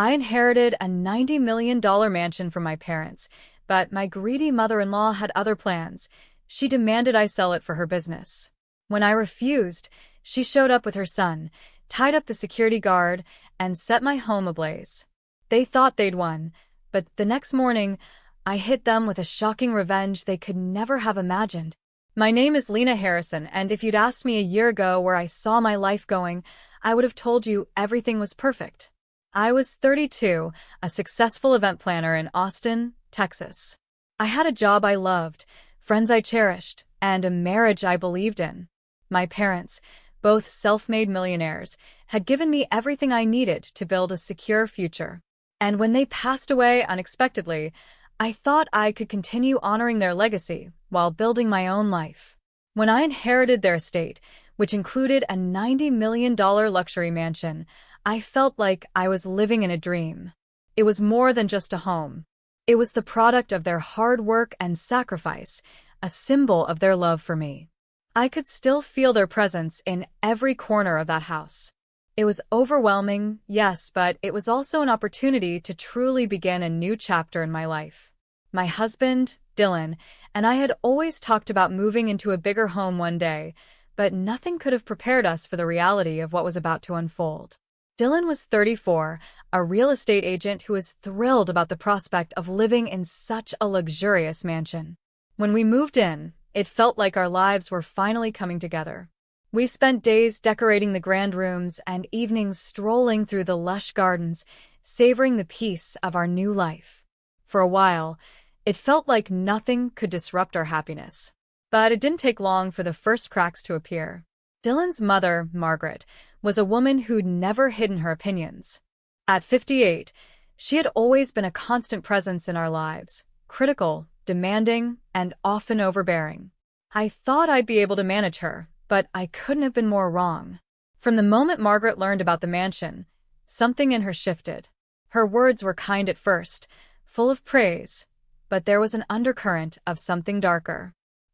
I inherited a $90 million mansion from my parents, but my greedy mother-in-law had other plans. She demanded I sell it for her business. When I refused, she showed up with her son, tied up the security guard, and set my home ablaze. They thought they'd won, but the next morning, I hit them with a shocking revenge they could never have imagined. My name is Lena Harrison, and if you'd asked me a year ago where I saw my life going, I would have told you everything was perfect. I was 32, a successful event planner in Austin, Texas. I had a job I loved, friends I cherished, and a marriage I believed in. My parents, both self-made millionaires, had given me everything I needed to build a secure future. And when they passed away unexpectedly, I thought I could continue honoring their legacy while building my own life. When I inherited their estate, which included a $90 million luxury mansion, I felt like I was living in a dream. It was more than just a home. It was the product of their hard work and sacrifice, a symbol of their love for me. I could still feel their presence in every corner of that house. It was overwhelming, yes, but it was also an opportunity to truly begin a new chapter in my life. My husband, Dylan, and I had always talked about moving into a bigger home one day, but nothing could have prepared us for the reality of what was about to unfold. Dylan was 34, a real estate agent who was thrilled about the prospect of living in such a luxurious mansion. When we moved in, it felt like our lives were finally coming together. We spent days decorating the grand rooms and evenings strolling through the lush gardens, savoring the peace of our new life. For a while, it felt like nothing could disrupt our happiness. But it didn't take long for the first cracks to appear. Dylan's mother, Margaret, was a woman who'd never hidden her opinions. At 58, she had always been a constant presence in our lives, critical, demanding, and often overbearing. I thought I'd be able to manage her, but I couldn't have been more wrong. From the moment Margaret learned about the mansion, something in her shifted. Her words were kind at first, full of praise, but there was an undercurrent of something darker.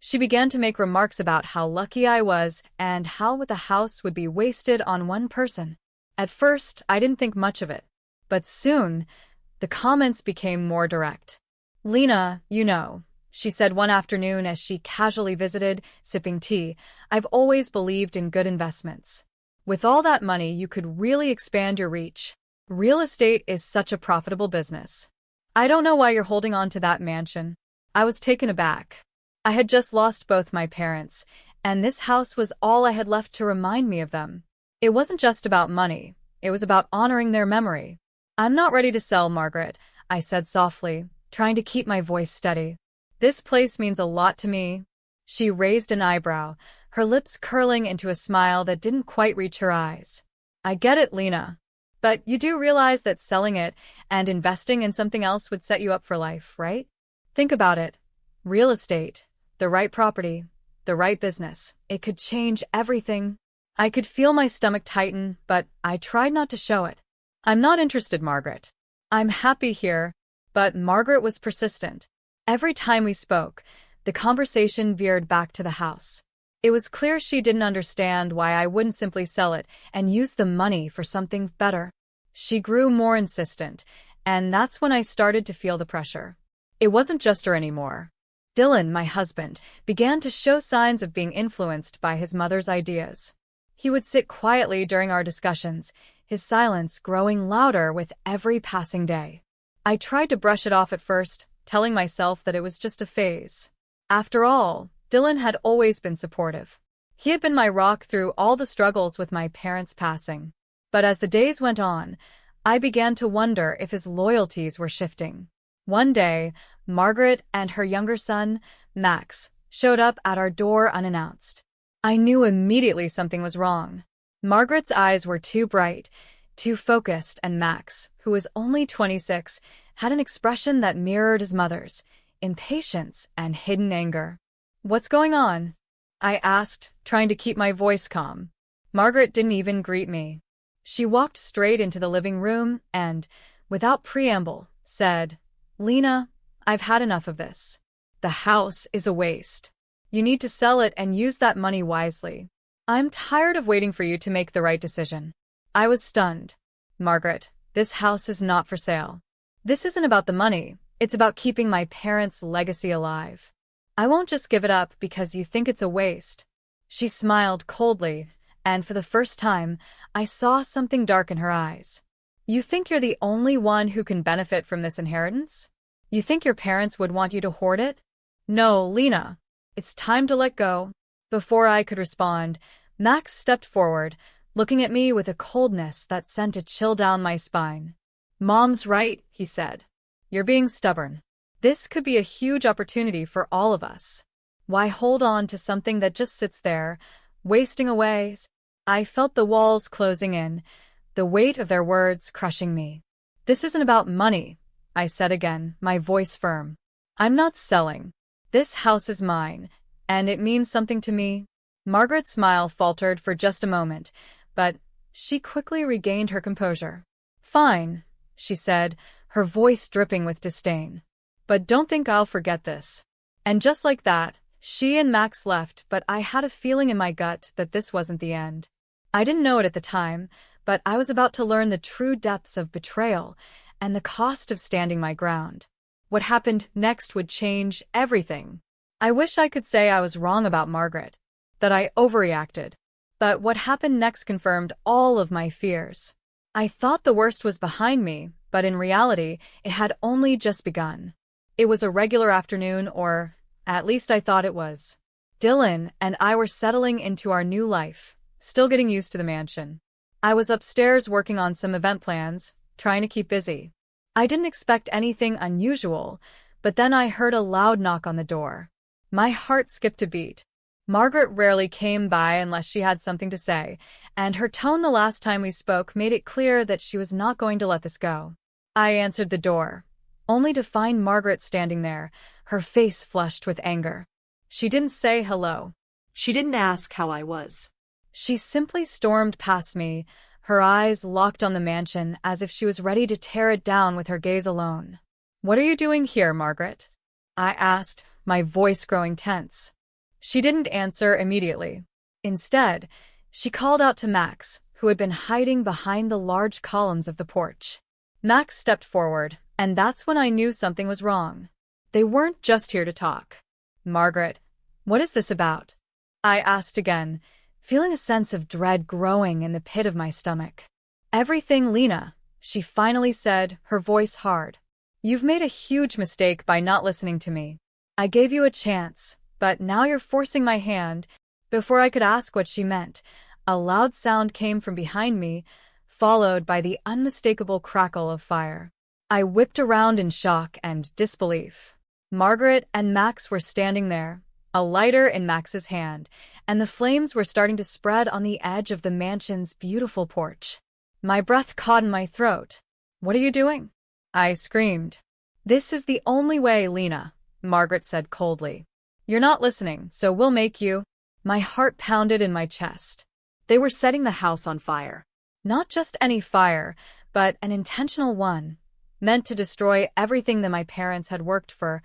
She began to make remarks about how lucky I was and how the house would be wasted on one person. At first, I didn't think much of it, but soon, the comments became more direct. "Lena, you know," she said one afternoon as she casually visited, sipping tea, "I've always believed in good investments. With all that money, you could really expand your reach. Real estate is such a profitable business. I don't know why you're holding on to that mansion." I was taken aback. I had just lost both my parents, and this house was all I had left to remind me of them. It wasn't just about money, it was about honoring their memory. "I'm not ready to sell, Margaret," I said softly, trying to keep my voice steady. "This place means a lot to me." She raised an eyebrow, her lips curling into a smile that didn't quite reach her eyes. "I get it, Lena. But you do realize that selling it and investing in something else would set you up for life, right? Think about it. Real estate, the right property, the right business. It could change everything." I could feel my stomach tighten, but I tried not to show it. "I'm not interested, Margaret. I'm happy here." But Margaret was persistent. Every time we spoke, the conversation veered back to the house. It was clear she didn't understand why I wouldn't simply sell it and use the money for something better. She grew more insistent, and that's when I started to feel the pressure. It wasn't just her anymore. Dylan, my husband, began to show signs of being influenced by his mother's ideas. He would sit quietly during our discussions, his silence growing louder with every passing day. I tried to brush it off at first, telling myself that it was just a phase. After all, Dylan had always been supportive. He had been my rock through all the struggles with my parents' passing. But as the days went on, I began to wonder if his loyalties were shifting. One day, Margaret and her younger son, Max, showed up at our door unannounced. I knew immediately something was wrong. Margaret's eyes were too bright, too focused, and Max, who was only 26, had an expression that mirrored his mother's, impatience and hidden anger. "What's going on?" I asked, trying to keep my voice calm. Margaret didn't even greet me. She walked straight into the living room and, without preamble, said, "Lena, I've had enough of this. The house is a waste. You need to sell it and use that money wisely. I'm tired of waiting for you to make the right decision." I was stunned. "Margaret, This house is not for sale. This isn't about the money. It's about keeping my parents' legacy alive. I won't just give it up because you think it's a waste." She smiled coldly, and for the first time, I saw something dark in her eyes. "You think you're the only one who can benefit from this inheritance? You think your parents would want you to hoard it? No, Lena. It's time to let go." Before I could respond, Max stepped forward, looking at me with a coldness that sent a chill down my spine. "Mom's right," he said. "You're being stubborn. This could be a huge opportunity for all of us. Why hold on to something that just sits there, wasting away?" I felt the walls closing in, the weight of their words crushing me. "This isn't about money," I said again, my voice firm. "I'm not selling. This house is mine, and it means something to me." Margaret's smile faltered for just a moment, but she quickly regained her composure. "Fine," she said, her voice dripping with disdain. "But don't think I'll forget this." And just like that, she and Max left, but I had a feeling in my gut that this wasn't the end. I didn't know it at the time, but I was about to learn the true depths of betrayal and the cost of standing my ground. What happened next would change everything. I wish I could say I was wrong about Margaret, that I overreacted. But what happened next confirmed all of my fears. I thought the worst was behind me, but in reality, it had only just begun. It was a regular afternoon, or at least I thought it was. Dylan and I were settling into our new life, still getting used to the mansion. I was upstairs working on some event plans, trying to keep busy. I didn't expect anything unusual, but then I heard a loud knock on the door. My heart skipped a beat. Margaret rarely came by unless she had something to say, and her tone the last time we spoke made it clear that she was not going to let this go. I answered the door, only to find Margaret standing there, her face flushed with anger. She didn't say hello. She didn't ask how I was. She simply stormed past me, her eyes locked on the mansion as if she was ready to tear it down with her gaze alone. "What are you doing here, Margaret?" I asked, my voice growing tense. She didn't answer immediately. Instead, she called out to Max, who had been hiding behind the large columns of the porch. Max stepped forward, and that's when I knew something was wrong. They weren't just here to talk. "Margaret, what is this about?" I asked again, feeling a sense of dread growing in the pit of my stomach. "Everything, Lena," she finally said, her voice hard. "You've made a huge mistake by not listening to me. I gave you a chance, but now you're forcing my hand." Before I could ask what she meant, a loud sound came from behind me, followed by the unmistakable crackle of fire. I whipped around in shock and disbelief. Margaret and Max were standing there, a lighter in Max's hand, and the flames were starting to spread on the edge of the mansion's beautiful porch. My breath caught in my throat. "What are you doing?" I screamed. "This is the only way, Lena," Margaret said coldly. "You're not listening, so we'll make you." My heart pounded in my chest. They were setting the house on fire. Not just any fire, but an intentional one, meant to destroy everything that my parents had worked for,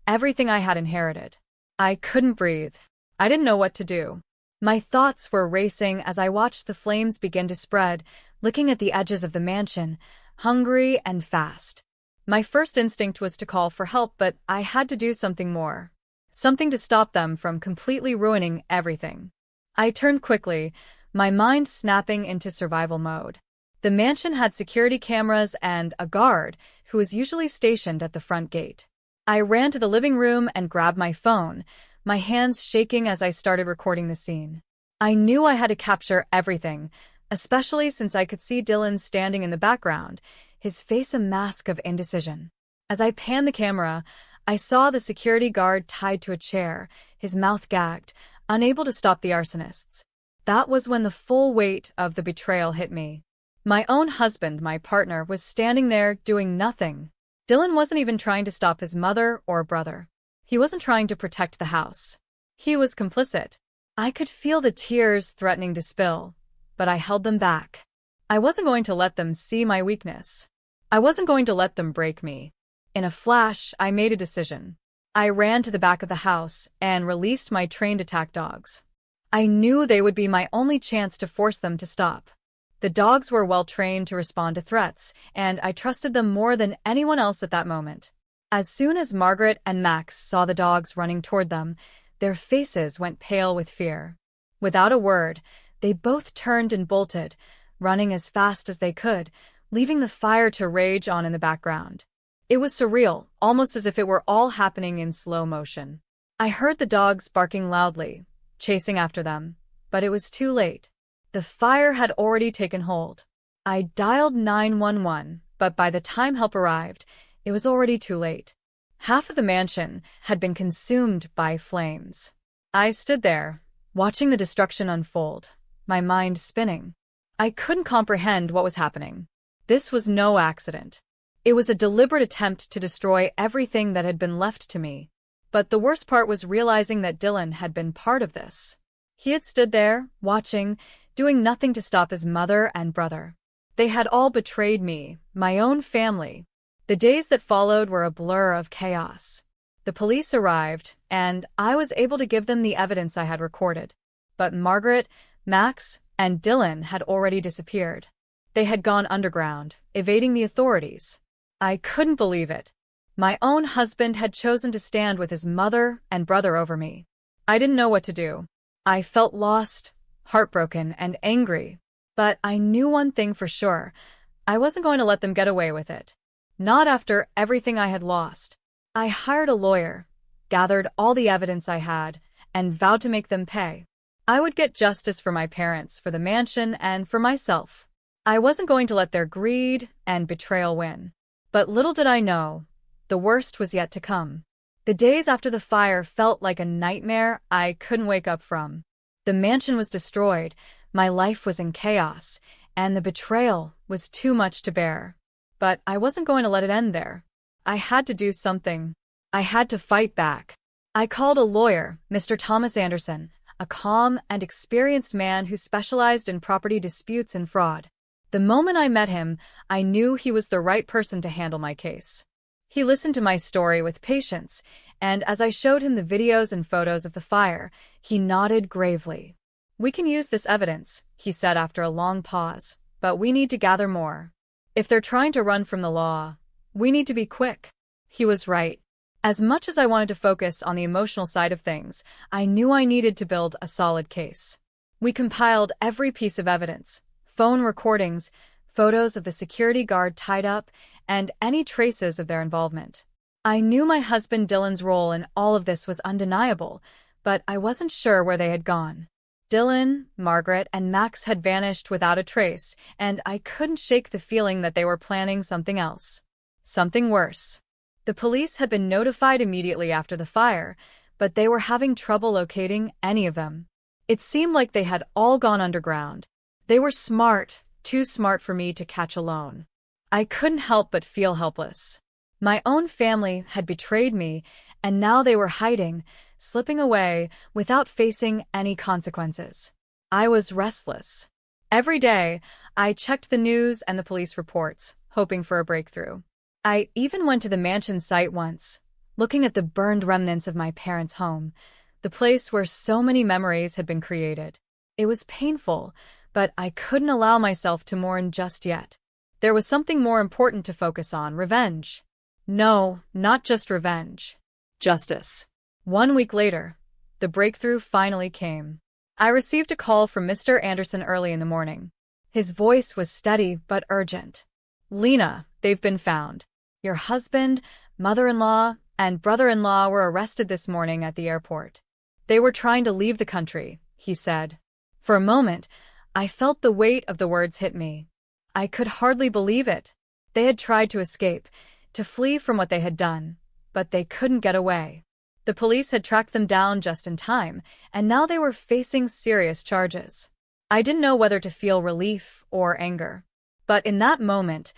everything I had inherited. I couldn't breathe. I didn't know what to do. My thoughts were racing as I watched the flames begin to spread, looking at the edges of the mansion, hungry and fast. My first instinct was to call for help, but I had to do something more. Something to stop them from completely ruining everything. I turned quickly, my mind snapping into survival mode. The mansion had security cameras and a guard who was usually stationed at the front gate. I ran to the living room and grabbed my phone, my hands shaking as I started recording the scene. I knew I had to capture everything, especially since I could see Dylan standing in the background, his face a mask of indecision. As I panned the camera, I saw the security guard tied to a chair, his mouth gagged, unable to stop the arsonists. That was when the full weight of the betrayal hit me. My own husband, my partner, was standing there doing nothing. Dylan wasn't even trying to stop his mother or brother. He wasn't trying to protect the house. He was complicit. I could feel the tears threatening to spill, but I held them back. I wasn't going to let them see my weakness. I wasn't going to let them break me. In a flash, I made a decision. I ran to the back of the house and released my trained attack dogs. I knew they would be my only chance to force them to stop. The dogs were well trained to respond to threats, and I trusted them more than anyone else at that moment. As soon as Margaret and Max saw the dogs running toward them, their faces went pale with fear. Without a word, they both turned and bolted, running as fast as they could, leaving the fire to rage on in the background. It was surreal, almost as if it were all happening in slow motion. I heard the dogs barking loudly, chasing after them, but it was too late. The fire had already taken hold. I dialed 911, but by the time help arrived, it was already too late. Half of the mansion had been consumed by flames. I stood there, watching the destruction unfold, my mind spinning. I couldn't comprehend what was happening. This was no accident. It was a deliberate attempt to destroy everything that had been left to me. But the worst part was realizing that Dylan had been part of this. He had stood there, watching, doing nothing to stop his mother and brother. They had all betrayed me, my own family. The days that followed were a blur of chaos. The police arrived, and I was able to give them the evidence I had recorded. But Margaret, Max, and Dylan had already disappeared. They had gone underground, evading the authorities. I couldn't believe it. My own husband had chosen to stand with his mother and brother over me. I didn't know what to do. I felt lost, heartbroken, and angry. But I knew one thing for sure. I wasn't going to let them get away with it. Not after everything I had lost. I hired a lawyer, gathered all the evidence I had, and vowed to make them pay. I would get justice for my parents, for the mansion, and for myself. I wasn't going to let their greed and betrayal win. But little did I know, the worst was yet to come. The days after the fire felt like a nightmare I couldn't wake up from. The mansion was destroyed, my life was in chaos, and the betrayal was too much to bear. But I wasn't going to let it end there. I had to do something. I had to fight back. I called a lawyer, Mr. Thomas Anderson, a calm and experienced man who specialized in property disputes and fraud. The moment I met him, I knew he was the right person to handle my case. He listened to my story with patience, and as I showed him the videos and photos of the fire, he nodded gravely. "We can use this evidence," he said after a long pause, "but we need to gather more. If they're trying to run from the law, we need to be quick." He was right. As much as I wanted to focus on the emotional side of things, I knew I needed to build a solid case. We compiled every piece of evidence, phone recordings, photos of the security guard tied up, and any traces of their involvement. I knew my husband Dylan's role in all of this was undeniable, but I wasn't sure where they had gone. Dylan, Margaret, and Max had vanished without a trace, and I couldn't shake the feeling that they were planning something else. Something worse. The police had been notified immediately after the fire, but they were having trouble locating any of them. It seemed like they had all gone underground. They were smart, too smart for me to catch alone. I couldn't help but feel helpless. My own family had betrayed me, and now they were hiding, slipping away without facing any consequences. I was restless. Every day, I checked the news and the police reports, hoping for a breakthrough. I even went to the mansion site once, looking at the burned remnants of my parents' home, the place where so many memories had been created. It was painful, but I couldn't allow myself to mourn just yet. There was something more important to focus on: revenge. No, not just revenge. Justice. 1 week later, the breakthrough finally came. I received a call from Mr. Anderson early in the morning. His voice was steady but urgent. "Lena, they've been found. Your husband, mother-in-law, and brother-in-law were arrested this morning at the airport. They were trying to leave the country," he said. For a moment, I felt the weight of the words hit me. I could hardly believe it. They had tried to escape, to flee from what they had done, but they couldn't get away. The police had tracked them down just in time, and now they were facing serious charges. I didn't know whether to feel relief or anger. But in that moment,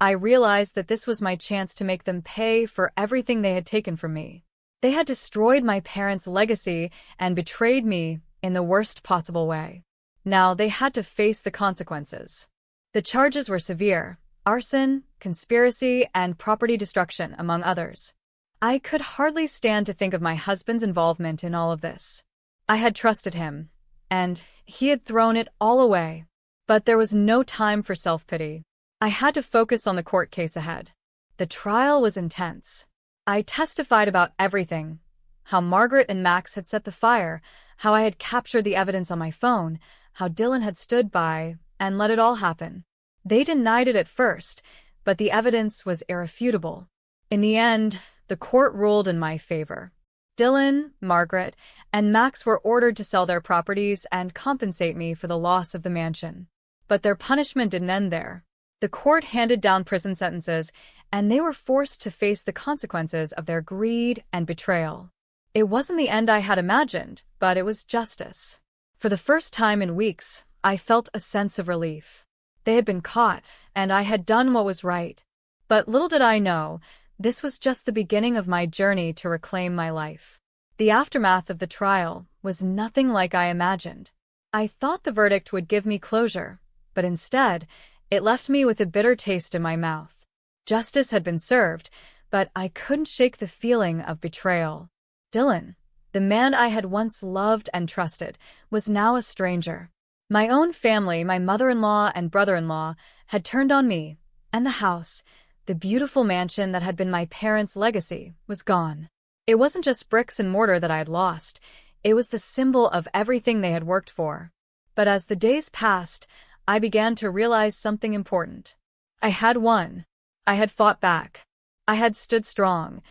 I realized that this was my chance to make them pay for everything they had taken from me. They had destroyed my parents' legacy and betrayed me in the worst possible way. Now they had to face the consequences. The charges were severe: arson, conspiracy, and property destruction, among others. I could hardly stand to think of my husband's involvement in all of this. I had trusted him, and he had thrown it all away. But there was no time for self-pity. I had to focus on the court case ahead. The trial was intense. I testified about everything: how Margaret and Max had set the fire, how I had captured the evidence on my phone, how Dylan had stood by and let it all happen. They denied it at first, but the evidence was irrefutable. In the end, the court ruled in my favor. Dylan, Margaret, and Max were ordered to sell their properties and compensate me for the loss of the mansion. But their punishment didn't end there. The court handed down prison sentences, and they were forced to face the consequences of their greed and betrayal. It wasn't the end I had imagined, but it was justice. For the first time in weeks, I felt a sense of relief. They had been caught, and I had done what was right. But little did I know, this was just the beginning of my journey to reclaim my life. The aftermath of the trial was nothing like I imagined. I thought the verdict would give me closure, but instead, it left me with a bitter taste in my mouth. Justice had been served, but I couldn't shake the feeling of betrayal. Dylan, the man I had once loved and trusted, was now a stranger. My own family, my mother-in-law and brother-in-law, had turned on me, and the house, the beautiful mansion that had been my parents' legacy, was gone. It wasn't just bricks and mortar that I had lost, it was the symbol of everything they had worked for. But as the days passed, I began to realize something important. I had won. I had fought back. I had stood strong,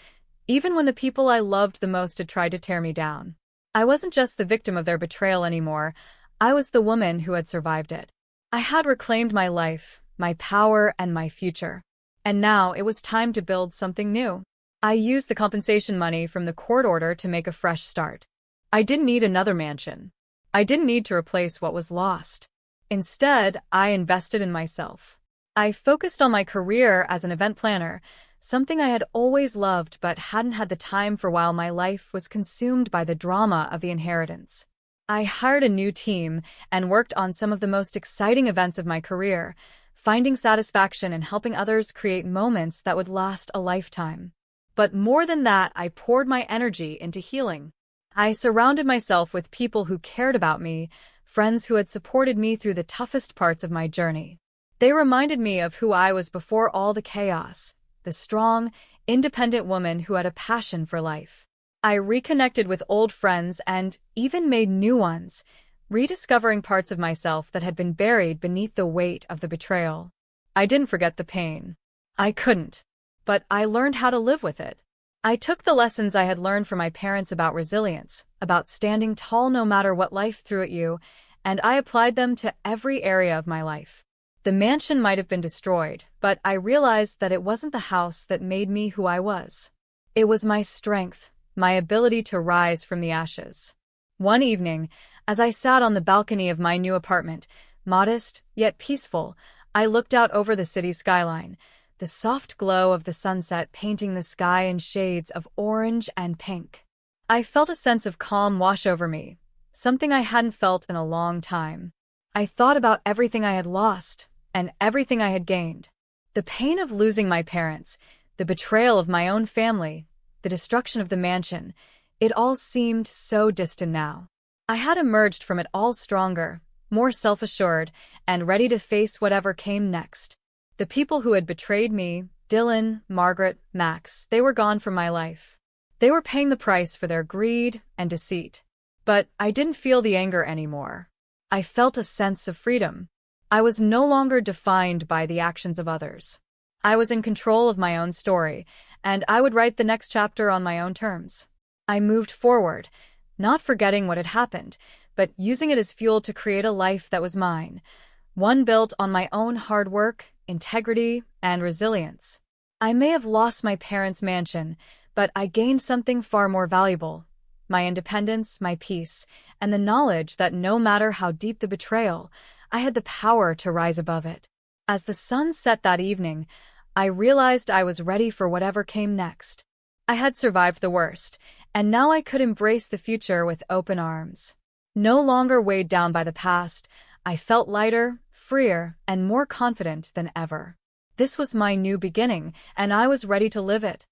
even when the people I loved the most had tried to tear me down. I wasn't just the victim of their betrayal anymore, I was the woman who had survived it. I had reclaimed my life, my power, and my future. And now it was time to build something new. I used the compensation money from the court order to make a fresh start. I didn't need another mansion. I didn't need to replace what was lost. Instead, I invested in myself. I focused on my career as an event planner, something I had always loved but hadn't had the time for while my life was consumed by the drama of the inheritance. I hired a new team and worked on some of the most exciting events of my career, finding satisfaction in helping others create moments that would last a lifetime. But more than that, I poured my energy into healing. I surrounded myself with people who cared about me, friends who had supported me through the toughest parts of my journey. They reminded me of who I was before all the chaos, the strong, independent woman who had a passion for life. I reconnected with old friends and even made new ones, rediscovering parts of myself that had been buried beneath the weight of the betrayal. I didn't forget the pain. I couldn't. But I learned how to live with it. I took the lessons I had learned from my parents about resilience, about standing tall no matter what life threw at you, and I applied them to every area of my life. The mansion might have been destroyed, but I realized that it wasn't the house that made me who I was. It was my strength, my ability to rise from the ashes. One evening, as I sat on the balcony of my new apartment, modest yet peaceful, I looked out over the city skyline, the soft glow of the sunset painting the sky in shades of orange and pink. I felt a sense of calm wash over me, something I hadn't felt in a long time. I thought about everything I had lost and everything I had gained. The pain of losing my parents, the betrayal of my own family, the destruction of the mansion, it all seemed so distant now. I had emerged from it all stronger, more self-assured, and ready to face whatever came next. The people who had betrayed me, Dylan, Margaret, Max, they were gone from my life. They were paying the price for their greed and deceit. But I didn't feel the anger anymore. I felt a sense of freedom. I was no longer defined by the actions of others. I was in control of my own story, and I would write the next chapter on my own terms. I moved forward, not forgetting what had happened, but using it as fuel to create a life that was mine, one built on my own hard work, integrity, and resilience. I may have lost my parents' mansion, but I gained something far more valuable: my independence, my peace, and the knowledge that no matter how deep the betrayal, I had the power to rise above it. As the sun set that evening, I realized I was ready for whatever came next. I had survived the worst, and now I could embrace the future with open arms. No longer weighed down by the past, I felt lighter, freer, and more confident than ever. This was my new beginning, and I was ready to live it.